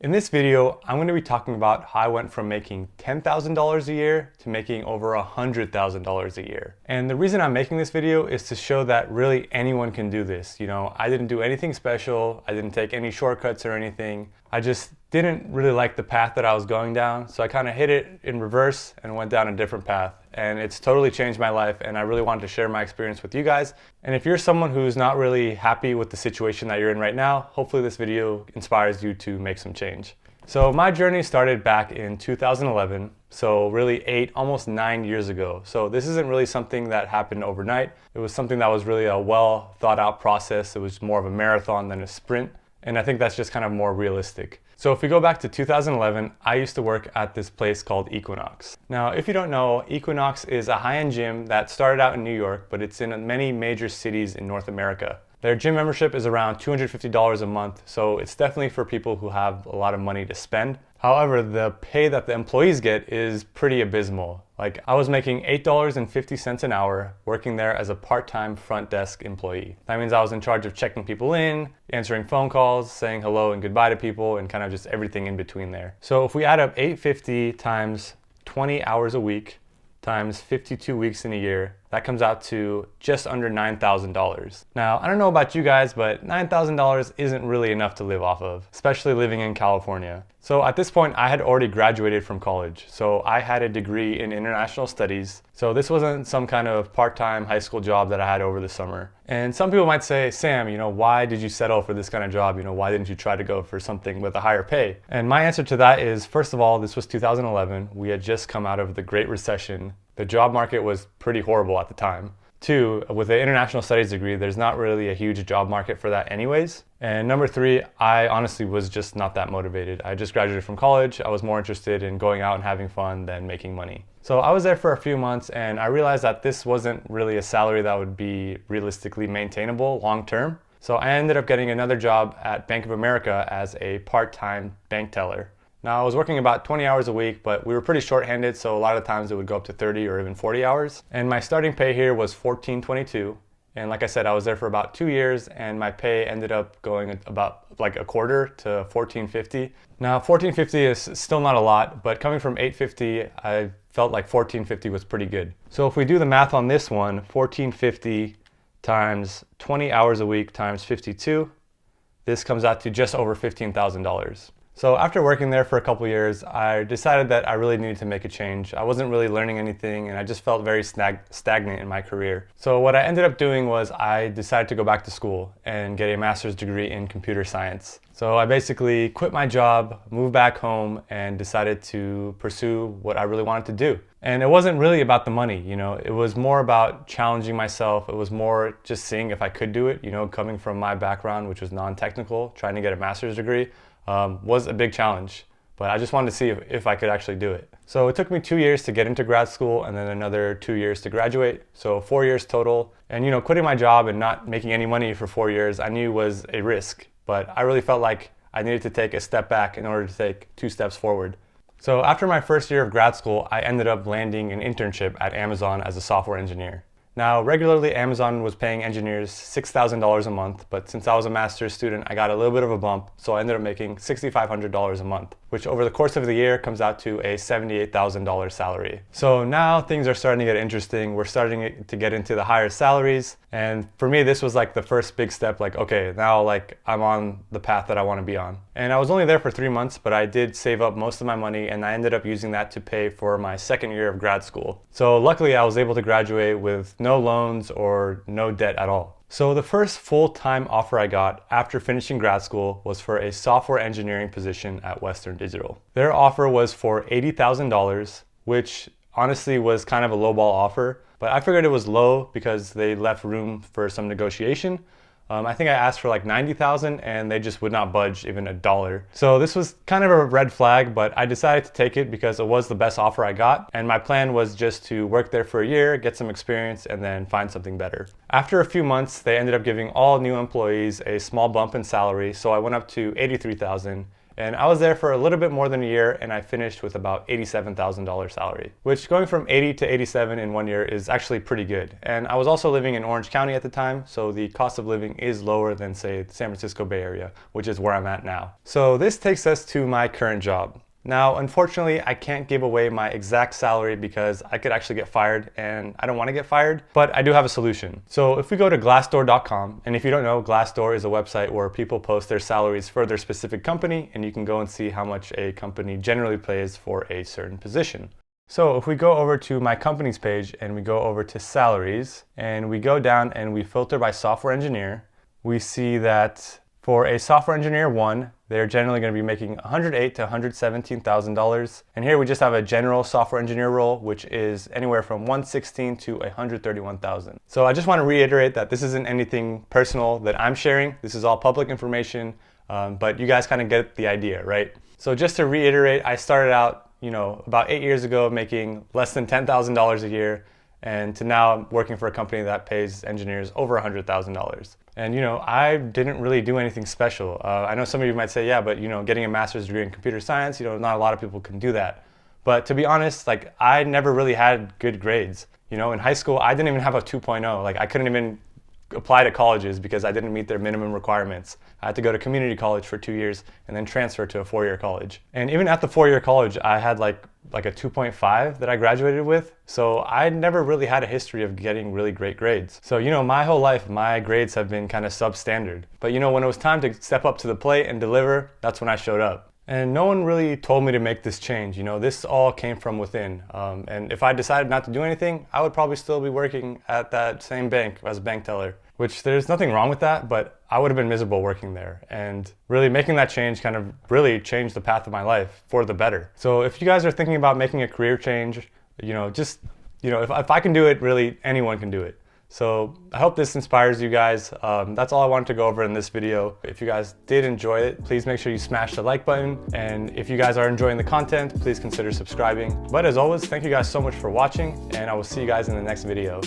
In this video, I'm going to be talking about how I went from making $10,000 a year to making over $100,000 a year. And the reason I'm making this video is to show that really anyone can do this. You know, I didn't do anything special. I didn't take any shortcuts or anything. I just didn't really like the path that I was going down. So I kind of hit it in reverse and went down a different path. And it's totally changed my life, and I really wanted to share my experience with you guys. And if you're someone who's not really happy with the situation that you're in right now, hopefully this video inspires you to make some change. So my journey started back in 2011, so really almost 9 years ago. So this isn't really something that happened overnight. It was something that was really a well thought out process. It was more of a marathon than a sprint. And I think that's just kind of more realistic. So if we go back to 2011, I used to work at this place called Equinox. Now, if you don't know, Equinox is a high-end gym that started out in New York, but it's in many major cities in North America. Their gym membership is around $250 a month, so it's definitely for people who have a lot of money to spend. However, the pay that the employees get is pretty abysmal. Like, I was making $8.50 an hour working there as a part-time front desk employee. That means I was in charge of checking people in, answering phone calls, saying hello and goodbye to people, and kind of just everything in between there. So if we add up $850 times 20 hours a week times 52 weeks in a year, that comes out to just under $9,000. Now, I don't know about you guys, but $9,000 isn't really enough to live off of, especially living in California. So at this point, I had already graduated from college. So I had a degree in international studies. So this wasn't some kind of part-time high school job that I had over the summer. And some people might say, Sam, why did you settle for this kind of job? Why didn't you try to go for something with a higher pay? And my answer to that is, first of all, this was 2011. We had just come out of the Great Recession. The job market was pretty horrible at the time. Two, with an international studies degree, there's not really a huge job market for that anyways. And number three, I honestly was just not that motivated. I just graduated from college. I was more interested in going out and having fun than making money. So I was there for a few months, and I realized that this wasn't really a salary that would be realistically maintainable long term. So I ended up getting another job at Bank of America as a part-time bank teller. Now, I was working about 20 hours a week, but we were pretty short-handed, so a lot of times it would go up to 30 or even 40 hours. And my starting pay here was $14.22. And like I said, I was there for about 2 years, and my pay ended up going about like a quarter to $14.50. Now, $14.50 is still not a lot, but coming from $8.50, I felt like $14.50 was pretty good. So if we do the math on this one, $14.50 times 20 hours a week times 52, this comes out to just over $15,000. So after working there for a couple years, I decided that I really needed to make a change. I wasn't really learning anything, and I just felt very stagnant in my career. So what I ended up doing was I decided to go back to school and get a master's degree in computer science. So I basically quit my job, moved back home, and decided to pursue what I really wanted to do. And it wasn't really about the money, it was more about challenging myself. It was more just seeing if I could do it, coming from my background, which was non-technical, trying to get a master's degree. Was a big challenge, but I just wanted to see if I could actually do it. So it took me 2 years to get into grad school and then another 2 years to graduate. So 4 years total. And quitting my job and not making any money for 4 years, I knew was a risk, but I really felt like I needed to take a step back in order to take 2 steps forward. So after my first year of grad school, I ended up landing an internship at Amazon as a software engineer. Now, regularly, Amazon was paying engineers $6,000 a month, but since I was a master's student, I got a little bit of a bump, so I ended up making $6,500 a month, which over the course of the year comes out to a $78,000 salary. So now things are starting to get interesting. We're starting to get into the higher salaries, and for me, this was like the first big step, like, okay, now like I'm on the path that I want to be on. And I was only there for 3 months, but I did save up most of my money, and I ended up using that to pay for my second year of grad school. So luckily, I was able to graduate with no loans or no debt at all. So the first full-time offer I got after finishing grad school was for a software engineering position at Western Digital. Their offer was for $80,000, which honestly was kind of a lowball offer, but I figured it was low because they left room for some negotiation. I think I asked for like $90,000 and they just would not budge even $1. So this was kind of a red flag, but I decided to take it because it was the best offer I got. And my plan was just to work there for a year, get some experience, and then find something better. After a few months, they ended up giving all new employees a small bump in salary. So I went up to $83,000. And I was there for a little bit more than a year, and I finished with about $87,000 salary, which going from 80 to 87 in 1 year is actually pretty good. And I was also living in Orange County at the time, so the cost of living is lower than, say, the San Francisco Bay Area, which is where I'm at now. So this takes us to my current job. Now, unfortunately, I can't give away my exact salary because I could actually get fired, and I don't want to get fired, but I do have a solution. So if we go to Glassdoor.com, and if you don't know, Glassdoor is a website where people post their salaries for their specific company, and you can go and see how much a company generally pays for a certain position. So if we go over to my company's page and we go over to salaries, and we go down and we filter by software engineer, we see that for a software engineer 1, they're generally going to be making $108,000 to $117,000. And here we just have a general software engineer role, which is anywhere from $116,000 to $131,000. So I just want to reiterate that this isn't anything personal that I'm sharing. This is all public information, but you guys kind of get the idea, right? So just to reiterate, I started out, about 8 years ago making less than $10,000 a year, and to now I'm working for a company that pays engineers over $100,000. And I didn't really do anything special. I know some of you might say, yeah, but getting a master's degree in computer science, not a lot of people can do that. But to be honest, I never really had good grades. In high school, I didn't even have a 2.0. I couldn't even apply to colleges because I didn't meet their minimum requirements. I had to go to community college for 2 years and then transfer to a 4-year college. And even at the 4-year college, I had like a 2.5 that I graduated with. So I never really had a history of getting really great grades. So, my whole life, my grades have been kind of substandard. But when it was time to step up to the plate and deliver, that's when I showed up. And no one really told me to make this change. This all came from within. And if I decided not to do anything, I would probably still be working at that same bank as a bank teller, which there's nothing wrong with that, but I would have been miserable working there. And really making that change kind of really changed the path of my life for the better. So if you guys are thinking about making a career change, if I can do it, really anyone can do it. So I hope this inspires you guys. That's all I wanted to go over in this video. If you guys did enjoy it, please make sure you smash the like button. And if you guys are enjoying the content, please consider subscribing. But as always, thank you guys so much for watching, and I will see you guys in the next video.